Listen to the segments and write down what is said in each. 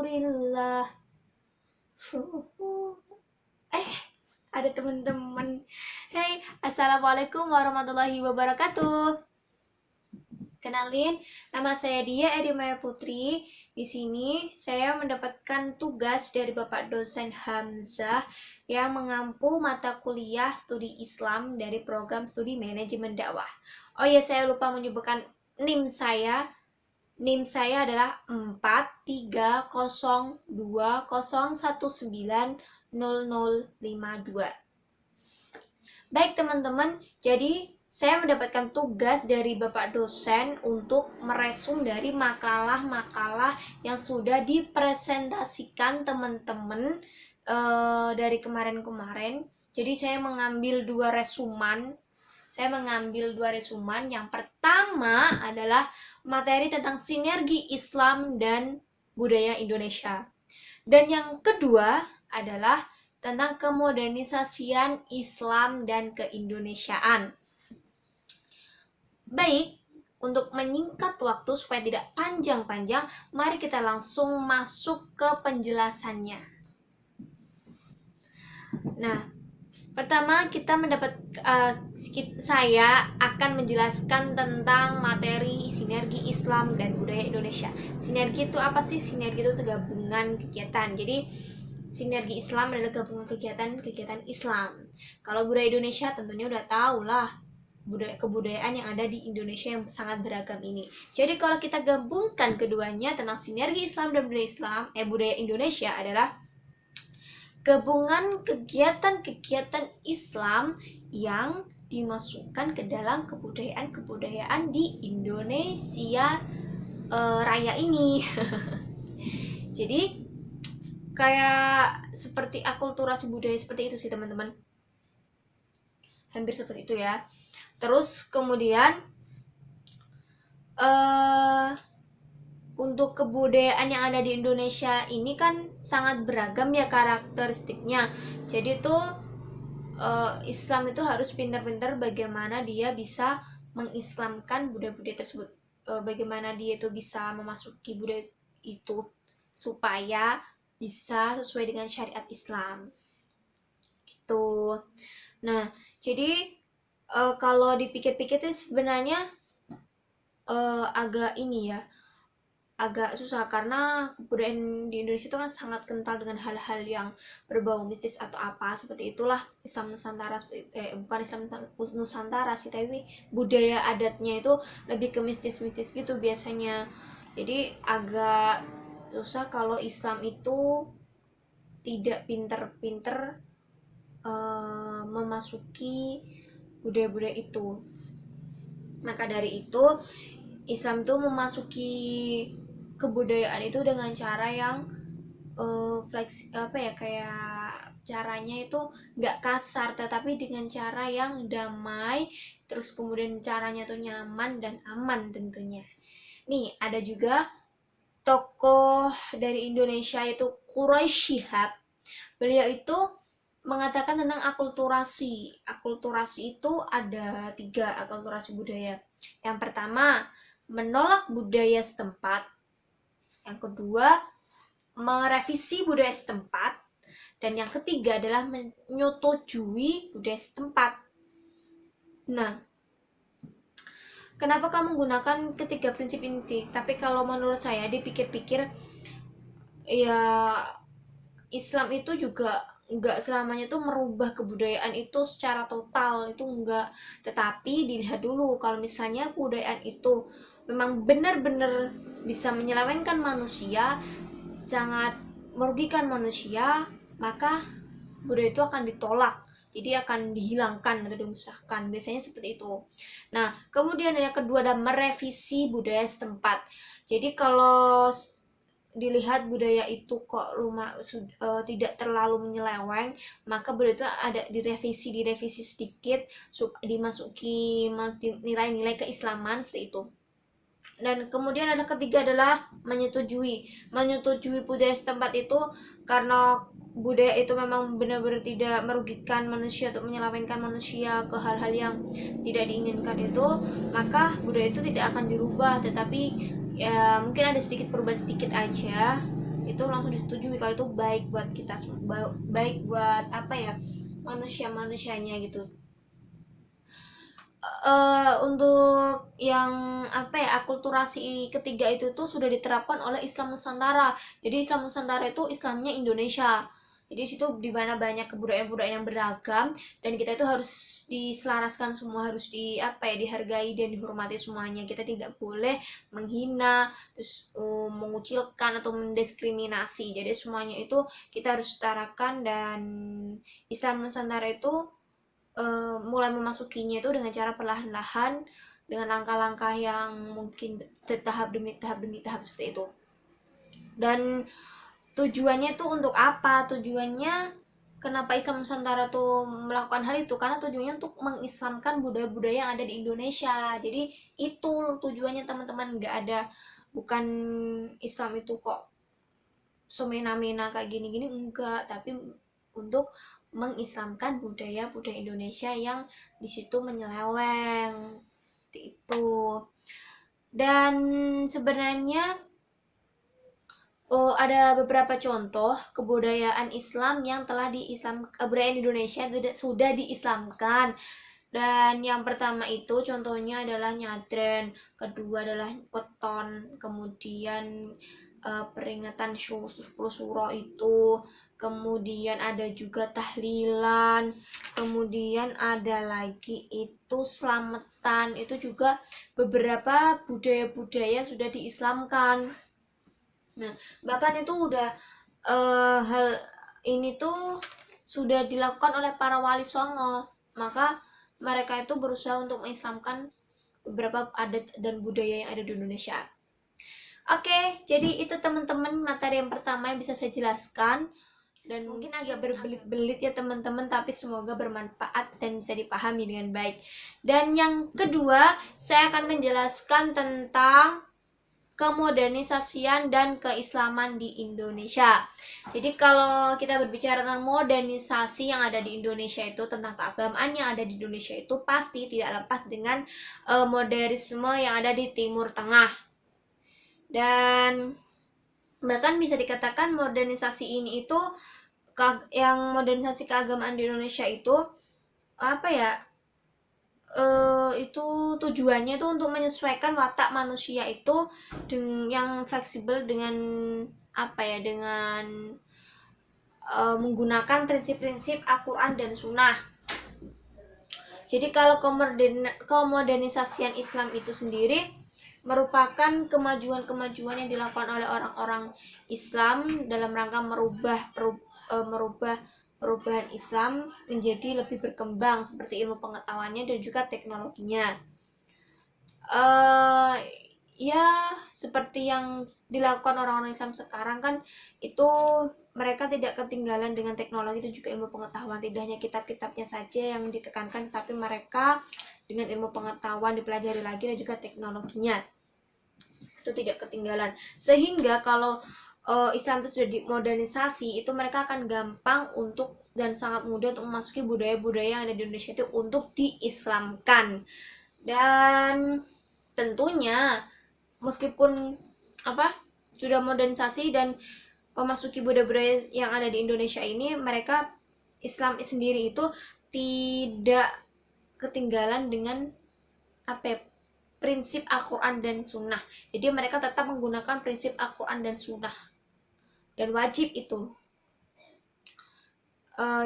nurillah. Ada teman-teman. Hey, assalamualaikum warahmatullahi wabarakatuh. Kenalin, nama saya Dia Edi Maya Putri. Di sini saya mendapatkan tugas dari Bapak dosen Hamzah yang mengampu mata kuliah studi Islam dari program studi manajemen dakwah. Oh ya, saya lupa menyebutkan NIM saya. NIM saya adalah 43020190052. Baik teman-teman, jadi saya mendapatkan tugas dari Bapak dosen untuk meresum dari makalah-makalah yang sudah dipresentasikan teman-teman dari kemarin-kemarin. Jadi saya mengambil dua resuman. Yang pertama adalah materi tentang sinergi Islam dan budaya Indonesia. Dan yang kedua adalah tentang kemodernisasian Islam dan keindonesiaan. Baik, untuk menyingkat waktu supaya tidak panjang-panjang, mari kita langsung masuk ke penjelasannya. Nah, pertama saya akan menjelaskan tentang materi sinergi Islam dan budaya Indonesia. Sinergi itu apa sih? Sinergi itu gabungan kegiatan. Jadi sinergi Islam adalah gabungan kegiatan Islam. Kalau budaya Indonesia tentunya udah tahu lah, kebudayaan yang ada di Indonesia yang sangat beragam ini. Jadi kalau kita gabungkan keduanya tentang sinergi Islam dan budaya Indonesia adalah gabungan kegiatan-kegiatan Islam yang dimasukkan ke dalam kebudayaan di Indonesia Raya ini. Jadi kayak seperti akulturasi budaya seperti itu sih teman-teman, hampir seperti itu ya. Terus kemudian untuk kebudayaan yang ada di Indonesia ini kan sangat beragam ya karakteristiknya. Jadi tuh Islam itu harus pintar-pintar bagaimana dia bisa mengislamkan budaya-budaya tersebut, bagaimana dia itu bisa memasuki budaya itu supaya bisa sesuai dengan syariat Islam gitu. Nah, jadi kalau dipikir-pikir itu sebenarnya agak susah karena kebudayaan di Indonesia itu kan sangat kental dengan hal-hal yang berbau mistis atau apa seperti itulah. Islam Nusantara bukan Islam Nusantara sih, tapi budaya adatnya itu lebih ke mistis-mistis gitu biasanya. Jadi agak susah kalau Islam itu tidak pinter-pinter memasuki budaya-budaya itu. Maka dari itu Islam itu memasuki kebudayaan itu dengan cara yang kayak caranya itu nggak kasar, tetapi dengan cara yang damai, terus kemudian caranya tuh nyaman dan aman tentunya. Nih ada juga tokoh dari Indonesia itu Quraisy Shihab. Beliau itu mengatakan tentang akulturasi. Akulturasi itu ada 3 akulturasi budaya. Yang pertama, menolak budaya setempat. Yang kedua, merevisi budaya setempat. Dan yang ketiga adalah menyetujui budaya setempat. Nah, kenapa kamu menggunakan ketiga prinsip ini sih? Tapi kalau menurut saya dipikir-pikir, ya Islam itu juga nggak selamanya tuh merubah kebudayaan itu secara total, itu enggak. Tetapi dilihat dulu kalau misalnya kebudayaan itu memang benar-benar bisa menyelewengkan manusia, sangat merugikan manusia, maka budaya itu akan ditolak. Jadi akan dihilangkan atau dimusnahkan, biasanya seperti itu. Nah, kemudian yang kedua ada merevisi budaya setempat. Jadi kalau dilihat budaya itu kok tidak terlalu menyeleweng, maka budaya itu ada direvisi sedikit, dimasuki nilai-nilai keislaman seperti itu. Dan kemudian ada ketiga adalah menyetujui budaya setempat itu, karena budaya itu memang benar-benar tidak merugikan manusia atau menyelewengkan manusia ke hal-hal yang tidak diinginkan itu, maka budaya itu tidak akan dirubah, tetapi ya mungkin ada sedikit perubahan sedikit aja. itu langsung disetujui kalau itu baik buat kita, baik buat apa ya, manusianya gitu. Untuk yang apa ya, akulturasi ketiga itu tuh sudah diterapkan oleh Islam Nusantara. Jadi Islam Nusantara itu Islamnya Indonesia. Jadi situ di mana banyak kebudayaan-kebudayaan yang beragam, dan kita itu harus diselaraskan semua, harus di apa ya, dihargai dan dihormati semuanya. Kita tidak boleh menghina, terus mengucilkan atau mendiskriminasi. Jadi semuanya itu kita harus setarakan, dan Islam Nusantara itu mulai memasukinya itu dengan cara perlahan-lahan, dengan langkah-langkah yang mungkin tahap demi tahap demi tahap seperti itu. Dan tujuannya tuh untuk apa? Tujuannya kenapa Islam Nusantara tuh melakukan hal itu? Karena tujuannya untuk mengislamkan budaya-budaya yang ada di Indonesia. Jadi itu tujuannya teman-teman, nggak ada, bukan Islam itu kok semena-mena kayak gini-gini, enggak, tapi untuk mengislamkan budaya-budaya Indonesia yang di situ menyeleweng itu. Dan sebenarnya ada beberapa contoh kebudayaan Islam yang telah kebudayaan Indonesia sudah diislamkan. Dan yang pertama itu contohnya adalah nyadren, kedua adalah weton, kemudian peringatan 10 suro itu, kemudian ada juga tahlilan, kemudian ada lagi itu selamatan. Itu juga beberapa budaya-budaya sudah diislamkan. Nah, bahkan itu udah hal ini tuh sudah dilakukan oleh para wali songo. Maka mereka itu berusaha untuk mengislamkan beberapa adat dan budaya yang ada di Indonesia. Oke, jadi itu teman-teman materi yang pertama yang bisa saya jelaskan, dan mungkin agak berbelit-belit ya teman-teman, tapi semoga bermanfaat dan bisa dipahami dengan baik. Dan yang kedua, saya akan menjelaskan tentang kemodernisasian dan keislaman di Indonesia. Jadi kalau kita berbicara tentang modernisasi yang ada di Indonesia itu, tentang keagamaan yang ada di Indonesia itu pasti tidak lepas dengan modernisme yang ada di Timur Tengah. Dan bahkan bisa dikatakan modernisasi ini itu, yang modernisasi keagamaan di Indonesia itu apa ya, itu tujuannya itu untuk menyesuaikan watak manusia itu yang fleksibel dengan apa ya, dengan menggunakan prinsip-prinsip Al-Quran dan Sunnah. Jadi kalau kemodernisasian Islam itu sendiri merupakan kemajuan-kemajuan yang dilakukan oleh orang-orang Islam dalam rangka merubah perubahan Islam menjadi lebih berkembang, seperti ilmu pengetahuannya dan juga teknologinya. Ya seperti yang dilakukan orang-orang Islam sekarang kan, itu mereka tidak ketinggalan dengan teknologi dan juga ilmu pengetahuan. Tidak hanya kitab-kitabnya saja yang ditekankan, tapi mereka dengan ilmu pengetahuan dipelajari lagi dan juga teknologinya itu tidak ketinggalan. Sehingga kalau Islam itu sudah dimodernisasi, itu mereka akan gampang untuk dan sangat mudah untuk memasuki budaya-budaya yang ada di Indonesia itu untuk diislamkan. Dan tentunya meskipun sudah modernisasi dan memasuki budaya-budaya yang ada di Indonesia ini, mereka Islam sendiri itu tidak ketinggalan dengan prinsip Al-Quran dan Sunnah. Jadi mereka tetap menggunakan prinsip Al-Quran dan Sunnah, dan wajib itu.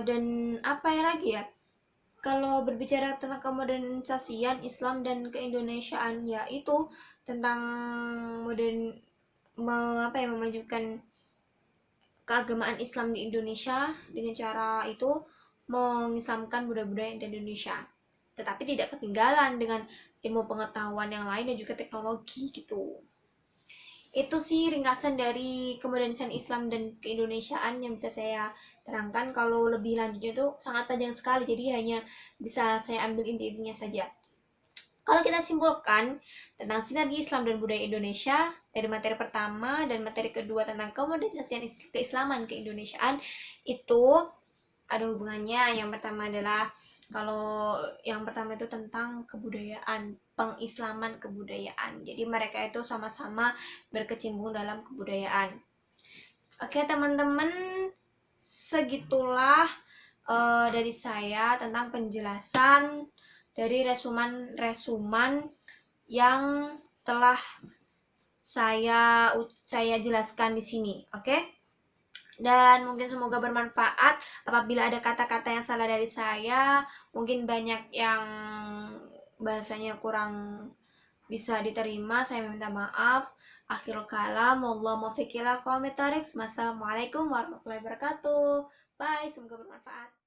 Dan apa ya lagi ya, kalau berbicara tentang kemodernisasian Islam dan keindonesiaan, ya itu tentang memajukan keagamaan Islam di Indonesia dengan cara itu mengislamkan budaya-budaya di Indonesia, tetapi tidak ketinggalan dengan ilmu pengetahuan yang lain dan juga teknologi gitu. Itu sih ringkasan dari kemodernisasian Islam dan keindonesiaan yang bisa saya terangkan. Kalau lebih lanjutnya itu sangat panjang sekali, jadi hanya bisa saya ambil inti-intinya saja. Kalau kita simpulkan tentang sinergi Islam dan budaya Indonesia dari materi pertama dan materi kedua tentang kemodernisasian keislaman keindonesiaan, itu ada hubungannya. Yang pertama adalah, kalau yang pertama itu tentang kebudayaan, pengislaman kebudayaan. Jadi mereka itu sama-sama berkecimpung dalam kebudayaan. Oke teman-teman, segitulah dari saya tentang penjelasan dari resuman yang telah saya jelaskan di sini, oke? Dan mungkin semoga bermanfaat. Apabila ada kata-kata yang salah dari saya, mungkin banyak yang bahasanya kurang bisa diterima, saya minta maaf. Akhirul kalam, wallahu muwaffiq ila aqwamit thoriq. Wassalamualaikum warahmatullahi wabarakatuh. Bye, semoga bermanfaat.